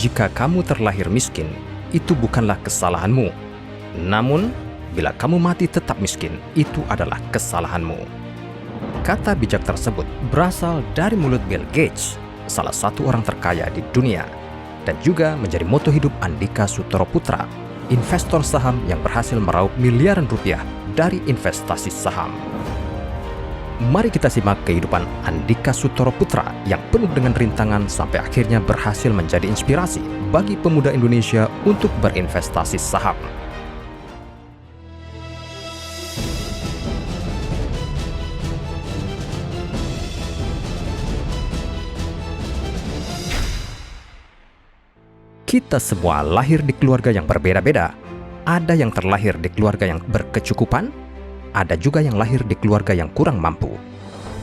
jika kamu terlahir miskin, itu bukanlah kesalahanmu. Namun, bila kamu mati tetap miskin, itu adalah kesalahanmu. Kata bijak tersebut berasal dari mulut Bill Gates, salah satu orang terkaya di dunia, dan juga menjadi moto hidup Andika Sutoroputra, investor saham yang berhasil meraup miliaran rupiah dari investasi saham. Mari kita simak kehidupan Andika Sutoroputra yang penuh dengan rintangan sampai akhirnya berhasil menjadi inspirasi bagi pemuda Indonesia untuk berinvestasi saham. Kita semua lahir di keluarga yang berbeda-beda. Ada yang terlahir di keluarga yang berkecukupan, ada juga yang lahir di keluarga yang kurang mampu.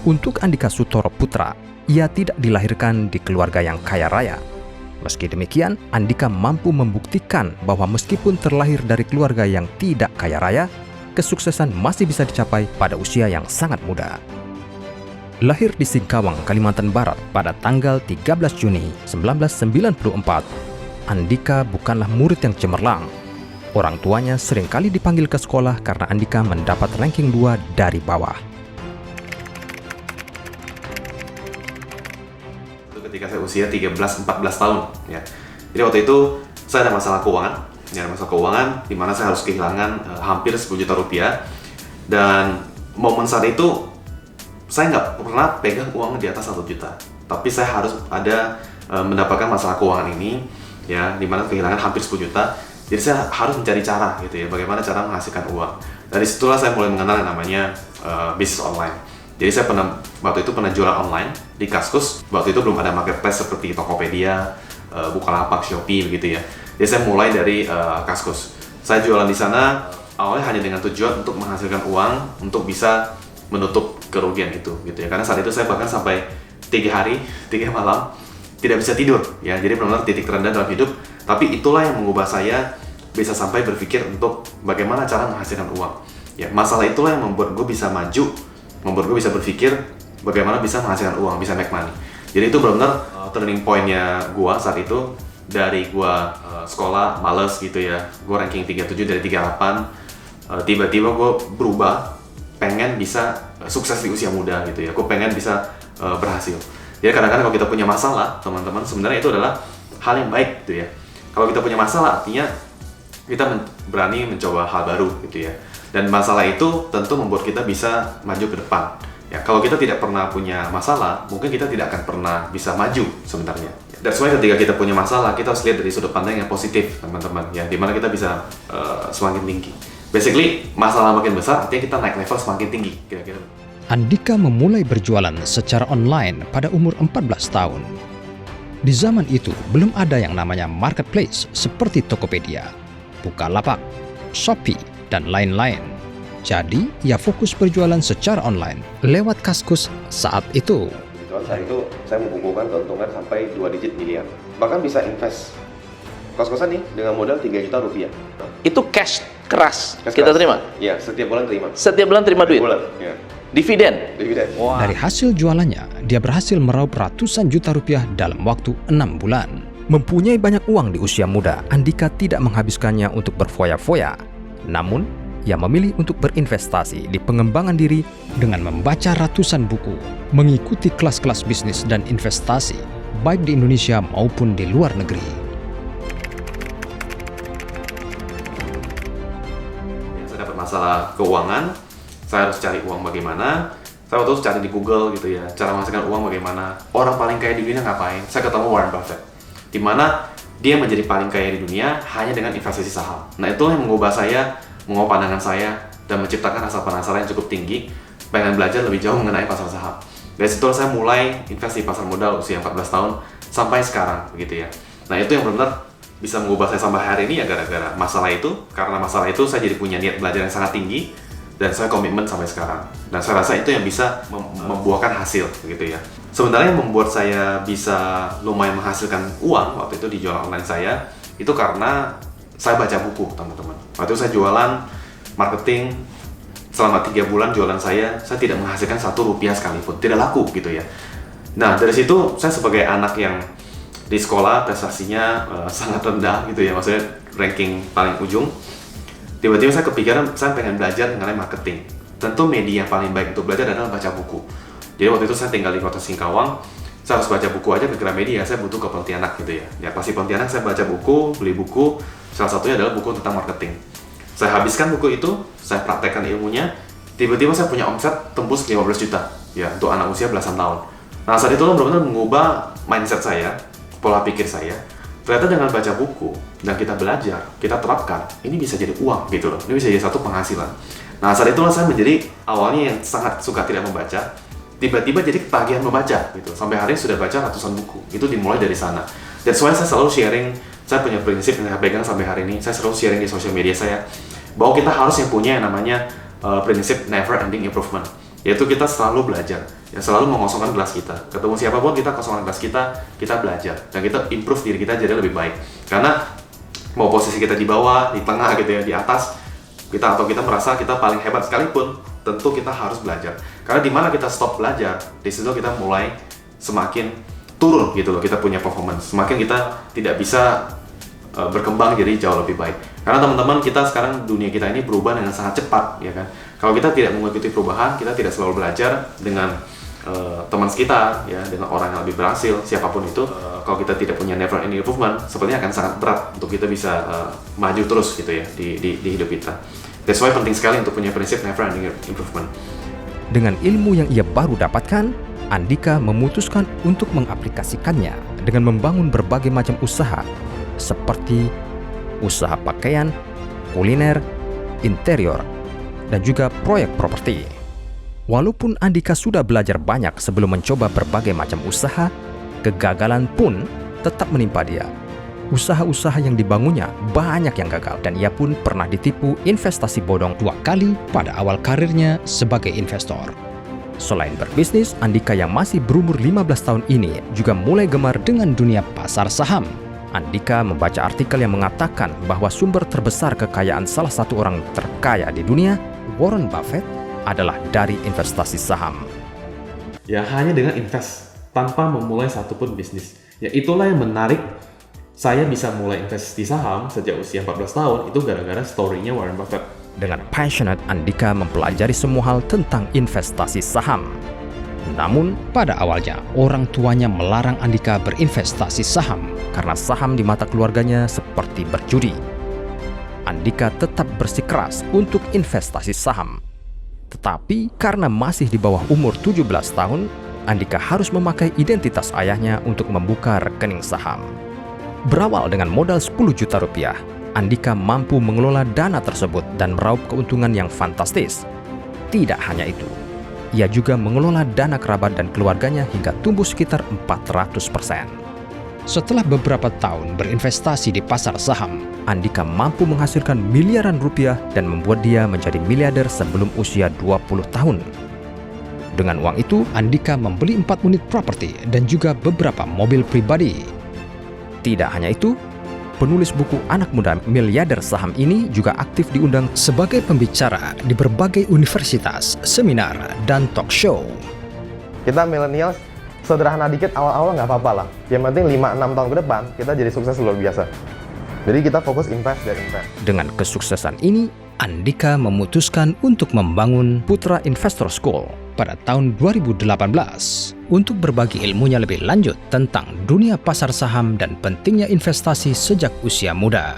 Untuk Andika Sutoroputra, ia tidak dilahirkan di keluarga yang kaya raya. Meski demikian, Andika mampu membuktikan bahwa meskipun terlahir dari keluarga yang tidak kaya raya, kesuksesan masih bisa dicapai pada usia yang sangat muda. Lahir di Singkawang, Kalimantan Barat pada tanggal 13 Juni 1994, Andika bukanlah murid yang cemerlang. Orang tuanya seringkali dipanggil ke sekolah karena Andika mendapat ranking 2 dari bawah. Ketika saya usia 13-14 tahun, ya. Jadi waktu itu saya ada masalah keuangan, di mana saya harus kehilangan hampir 10 juta rupiah. Dan momen saat itu saya nggak pernah pegang uang di atas 1 juta, tapi saya harus ada mendapatkan masalah keuangan ini, ya, di mana kehilangan hampir 10 juta. Jadi saya harus mencari cara gitu ya, bagaimana cara menghasilkan uang. Dari situlah saya mulai mengenal yang namanya bisnis online. Jadi saya waktu itu pernah jualan online di Kaskus. Waktu itu belum ada marketplace seperti Tokopedia, Bukalapak, Shopee gitu ya. Jadi saya mulai dari Kaskus. Saya jualan di sana awalnya hanya dengan tujuan untuk menghasilkan uang untuk bisa menutup kerugian itu gitu ya. Karena saat itu saya bahkan sampai 3 hari, 3 malam tidak bisa tidur ya. Jadi benar-benar titik terendah dalam hidup. Tapi itulah yang mengubah saya bisa sampai berpikir untuk bagaimana cara menghasilkan uang. Ya, masalah itulah yang membuat gue bisa maju, membuat gue bisa berpikir bagaimana bisa menghasilkan uang, bisa make money. Jadi itu benar-benar turning point-nya gue saat itu. Dari gue sekolah males gitu ya, gue ranking 37 dari 38. Tiba-tiba gue berubah, pengen bisa sukses di usia muda gitu ya. Gue pengen bisa berhasil. Jadi kadang-kadang kalau kita punya masalah, teman-teman, sebenarnya itu adalah hal yang baik gitu ya. Kalau kita punya masalah, artinya kita berani mencoba hal baru gitu ya. Dan masalah itu tentu membuat kita bisa maju ke depan. Ya, kalau kita tidak pernah punya masalah, mungkin kita tidak akan pernah bisa maju sebenarnya. That's why ketika kita punya masalah, kita harus lihat dari sudut pandang yang positif, teman-teman. Ya, dimana kita bisa semakin tinggi. Basically, masalah makin besar, artinya kita naik level semakin tinggi, kira-kira. Andika memulai berjualan secara online pada umur 14 tahun. Di zaman itu, belum ada yang namanya marketplace seperti Tokopedia, Bukalapak, Shopee, dan lain-lain. Jadi, ia fokus berjualan secara online lewat Kaskus saat itu. Saat itu, saya mengumpulkan keuntungan sampai 2 digit miliar. Bahkan bisa invest kos-kosan nih dengan modal 3 juta rupiah. Itu cash keras Cash kita keras. terima? Iya, setiap bulan terima. Setiap bulan terima duit? Bulan, ya. Dividen? Dividen. Wow. Dari hasil jualannya, dia berhasil meraup ratusan juta rupiah dalam waktu 6 bulan. Mempunyai banyak uang di usia muda, Andika tidak menghabiskannya untuk berfoya-foya. Namun, ia memilih untuk berinvestasi di pengembangan diri dengan membaca ratusan buku, mengikuti kelas-kelas bisnis dan investasi, baik di Indonesia maupun di luar negeri. Saya dapat masalah keuangan, saya harus cari uang bagaimana. Saya waktu itu cari di Google gitu ya, cara menghasilkan uang bagaimana. Orang paling kaya di dunia ngapain? Saya ketemu Warren Buffett, di mana dia menjadi paling kaya di dunia hanya dengan investasi saham. Nah, itu yang mengubah pandangan saya, dan menciptakan rasa penasaran yang cukup tinggi, pengen belajar lebih jauh mengenai pasar saham. Dari situ saya mulai investasi pasar modal usia 14 tahun sampai sekarang gitu ya. Nah, itu yang benar-benar bisa mengubah saya sampai hari ini ya, gara-gara masalah itu. Karena masalah itu saya jadi punya niat belajar yang sangat tinggi, dan saya komitmen sampai sekarang. Dan saya rasa itu yang bisa membuahkan hasil gitu ya. Sebenarnya yang membuat saya bisa lumayan menghasilkan uang waktu itu di jualan online saya, itu karena saya baca buku, teman-teman. Waktu itu saya jualan marketing, selama 3 bulan jualan saya tidak menghasilkan 1 rupiah sekalipun, tidak laku gitu ya. Nah, dari situ saya sebagai anak yang di sekolah prestasinya sangat rendah gitu ya, maksudnya ranking paling ujung. Tiba-tiba saya kepikiran saya pengen belajar mengenai marketing. Tentu media yang paling baik untuk belajar adalah baca buku. Jadi waktu itu saya tinggal di kota Singkawang, saya harus baca buku aja ke Gramedia, saya butuh ke Pontianak gitu ya. Ya pasti Pontianak saya baca buku, beli buku, salah satunya adalah buku tentang marketing. Saya habiskan buku itu, saya praktekkan ilmunya, tiba-tiba saya punya omset tembus 15 juta ya untuk anak usia belasan tahun. Nah saat itu benar-benar mengubah mindset saya, pola pikir saya. Ternyata dengan baca buku dan kita belajar, kita terapkan, ini bisa jadi uang gitu loh, ini bisa jadi satu penghasilan. Nah saat itulah saya menjadi awalnya yang sangat suka tidak membaca, tiba-tiba jadi ketagihan membaca gitu. Sampai hari ini sudah baca ratusan buku. Itu dimulai dari sana. That's why saya selalu sharing, saya punya prinsip yang saya pegang sampai hari ini, saya selalu sharing di sosial media saya bahwa kita harus yang punya yang namanya prinsip never ending improvement. Yaitu kita selalu belajar, ya selalu mengosongkan gelas kita. Ketemu siapapun kita kosongkan gelas kita belajar dan kita improve diri kita jadi lebih baik. Karena mau posisi kita di bawah, di tengah gitu ya, di atas, kita merasa kita paling hebat sekalipun, tentu kita harus belajar. Karena di mana kita stop belajar, di situ kita mulai semakin turun gitu loh, kita punya performance. Semakin kita tidak bisa berkembang jadi jauh lebih baik. Karena teman-teman, kita sekarang dunia kita ini berubah dengan sangat cepat, ya kan? Kalau kita tidak mengikuti perubahan, kita tidak selalu belajar dengan teman sekitar, ya, dengan orang yang lebih berhasil, siapapun itu. Kalau kita tidak punya never ending improvement, sepertinya akan sangat berat untuk kita bisa maju terus gitu ya di hidup kita. That's why penting sekali untuk punya prinsip never ending improvement. Dengan ilmu yang ia baru dapatkan, Andika memutuskan untuk mengaplikasikannya dengan membangun berbagai macam usaha seperti usaha pakaian, kuliner, interior, dan juga proyek properti. Walaupun Andika sudah belajar banyak sebelum mencoba berbagai macam usaha, kegagalan pun tetap menimpa dia. Usaha-usaha yang dibangunnya banyak yang gagal dan ia pun pernah ditipu investasi bodong 2 kali pada awal karirnya sebagai investor. Selain berbisnis, Andika yang masih berumur 15 tahun ini juga mulai gemar dengan dunia pasar saham. Andika membaca artikel yang mengatakan bahwa sumber terbesar kekayaan salah satu orang terkaya di dunia, Warren Buffett, adalah dari investasi saham. Ya hanya dengan invest, tanpa memulai satupun bisnis. Ya itulah yang menarik. Saya bisa mulai invest di saham sejak usia 14 tahun, itu gara-gara story-nya Warren Buffett. Dengan passionate, Andika mempelajari semua hal tentang investasi saham. Namun, pada awalnya, orang tuanya melarang Andika berinvestasi saham karena saham di mata keluarganya seperti berjudi. Andika tetap bersikeras untuk investasi saham. Tetapi karena masih di bawah umur 17 tahun, Andika harus memakai identitas ayahnya untuk membuka rekening saham. Berawal dengan modal 10 juta rupiah, Andika mampu mengelola dana tersebut dan meraup keuntungan yang fantastis. Tidak hanya itu, ia juga mengelola dana kerabat dan keluarganya hingga tumbuh sekitar 400%. Setelah beberapa tahun berinvestasi di pasar saham, Andika mampu menghasilkan miliaran rupiah dan membuat dia menjadi miliarder sebelum usia 20 tahun. Dengan uang itu, Andika membeli 4 unit properti dan juga beberapa mobil pribadi. Tidak hanya itu, penulis buku Anak Muda Miliarder Saham ini juga aktif diundang sebagai pembicara di berbagai universitas, seminar, dan talk show. Kita millennials sederhana dikit awal-awal nggak apa-apa lah. Yang penting 5-6 tahun ke depan kita jadi sukses luar biasa. Jadi kita fokus invest dan invest. Dengan kesuksesan ini, Andika memutuskan untuk membangun Putra Investor School pada tahun 2018 untuk berbagi ilmunya lebih lanjut tentang dunia pasar saham dan pentingnya investasi sejak usia muda.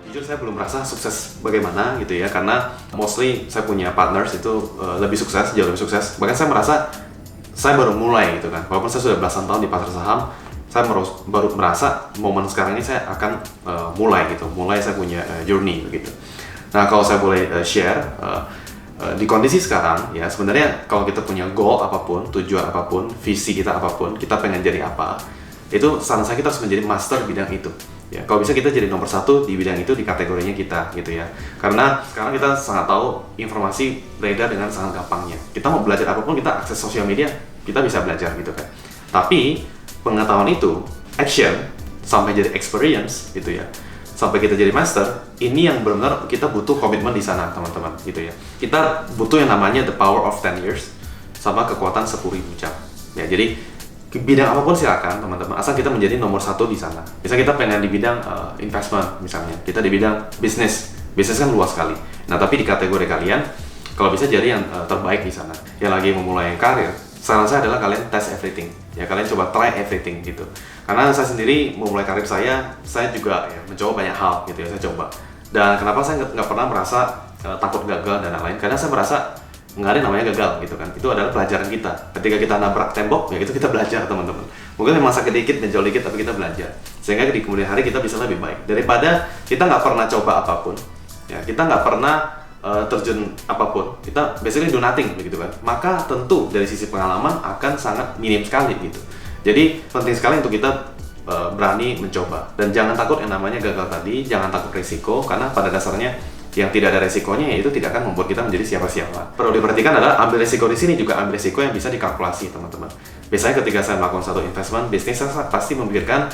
Jujur saya belum merasa sukses bagaimana gitu ya, karena mostly saya punya partners itu lebih sukses, jauh lebih sukses. Bahkan saya merasa saya baru mulai gitu kan, walaupun saya sudah belasan tahun di pasar saham, saya baru merasa momen sekarang ini saya akan mulai saya punya journey begitu. Nah kalau saya boleh share di kondisi sekarang ya, sebenarnya kalau kita punya goal apapun, tujuan apapun, visi kita apapun, kita pengen jadi apa, itu saran saya kita harus menjadi master bidang itu. Ya, kalau bisa kita jadi nomor 1 di bidang itu, di kategorinya kita gitu ya. Karena sekarang kita sangat tahu informasi beredar dengan sangat gampangnya. Kita mau belajar apapun, kita akses sosial media, kita bisa belajar gitu kan. Tapi pengetahuan itu, action, sampai jadi experience gitu ya, sampai kita jadi master, ini yang benar-benar kita butuh komitmen di sana teman-teman gitu ya. Kita butuh yang namanya the power of 10 years. sama kekuatan 10.000 jam. Ya, jadi bidang apapun silakan teman-teman, asal kita menjadi nomor 1 di sana. Misalnya kita pengen di bidang investment, misalnya kita di bidang bisnis kan luas sekali. Nah, tapi di kategori kalian, kalau bisa jadi yang terbaik di sana. Yang lagi memulai karir, saran saya adalah kalian test everything. Ya, kalian coba try everything gitu. Karena saya sendiri memulai karir saya juga ya, mencoba banyak hal gitu ya, saya coba. Dan kenapa saya nggak pernah merasa takut gagal dan lain-lain? Karena saya merasa nggak ada yang namanya gagal gitu kan. Itu adalah pelajaran kita. Ketika kita nabrak tembok, ya itu kita belajar teman-teman. Mungkin memang sakit dikit, menjauh dikit, tapi kita belajar. Sehingga di kemudian hari kita bisa lebih baik. Daripada kita nggak pernah coba apapun, ya kita nggak pernah terjun apapun, kita basically do nothing begitu kan, maka tentu dari sisi pengalaman akan sangat minim sekali gitu. Jadi penting sekali untuk kita berani mencoba, dan jangan takut yang namanya gagal tadi, jangan takut risiko, karena pada dasarnya yang tidak ada resikonya itu tidak akan membuat kita menjadi siapa-siapa. Perlu diperhatikan adalah ambil risiko di sini juga ambil risiko yang bisa dikalkulasi teman-teman. Biasanya ketika saya melakukan satu investment bisnis, saya pasti memikirkan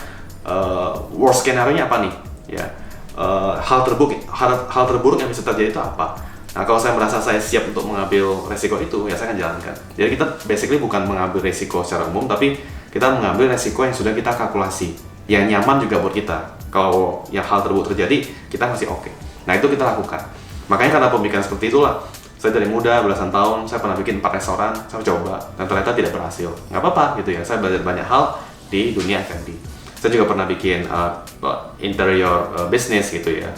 worst scenario-nya apa nih, ya. Hal terburuk yang bisa terjadi itu apa. Nah, kalau saya merasa saya siap untuk mengambil resiko itu, ya saya akan jalankan. Jadi kita basically bukan mengambil resiko secara umum, tapi kita mengambil resiko yang sudah kita kalkulasi, yang nyaman juga buat kita. Kalau yang hal terburuk terjadi, kita masih oke. Nah, itu kita lakukan. Makanya karena pemikiran seperti itulah, saya dari muda, belasan tahun, saya pernah bikin 4 restoran, saya coba, dan ternyata tidak berhasil. Nggak apa-apa gitu ya, saya belajar banyak hal di dunia F&B. Saya juga pernah bikin interior business gitu ya,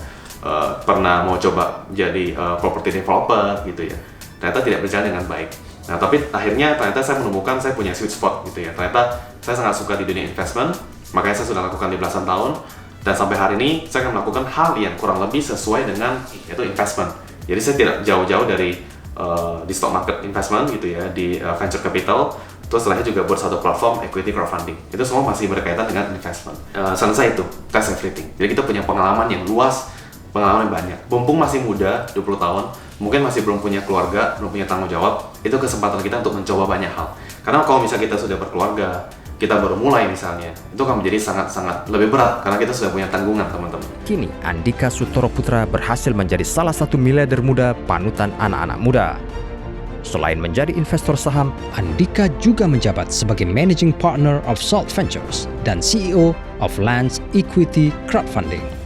pernah mau coba jadi property developer gitu ya, ternyata tidak berjalan dengan baik. Nah, tapi akhirnya ternyata saya menemukan saya punya sweet spot gitu ya, ternyata saya sangat suka di dunia investment, makanya saya sudah lakukan di belasan tahun, dan sampai hari ini saya akan melakukan hal yang kurang lebih sesuai dengan yaitu investment. Jadi saya tidak jauh-jauh dari di stock market investment gitu ya, di venture capital. Terus setelahnya juga buat satu platform equity crowdfunding. Itu semua masih berkaitan dengan investment. Saran saya itu, test everything. Jadi kita punya pengalaman yang luas, pengalaman yang banyak. Mumpung masih muda, 20 tahun, mungkin masih belum punya keluarga, belum punya tanggung jawab, itu kesempatan kita untuk mencoba banyak hal. Karena kalau misalnya kita sudah berkeluarga, kita baru mulai misalnya, itu akan menjadi sangat-sangat lebih berat karena kita sudah punya tanggungan, teman-teman. Kini, Andika Sutoroputra berhasil menjadi salah satu miliarder muda panutan anak-anak muda. Selain menjadi investor saham, Andika juga menjabat sebagai Managing Partner of Salt Ventures dan CEO of Lance Equity Crowdfunding.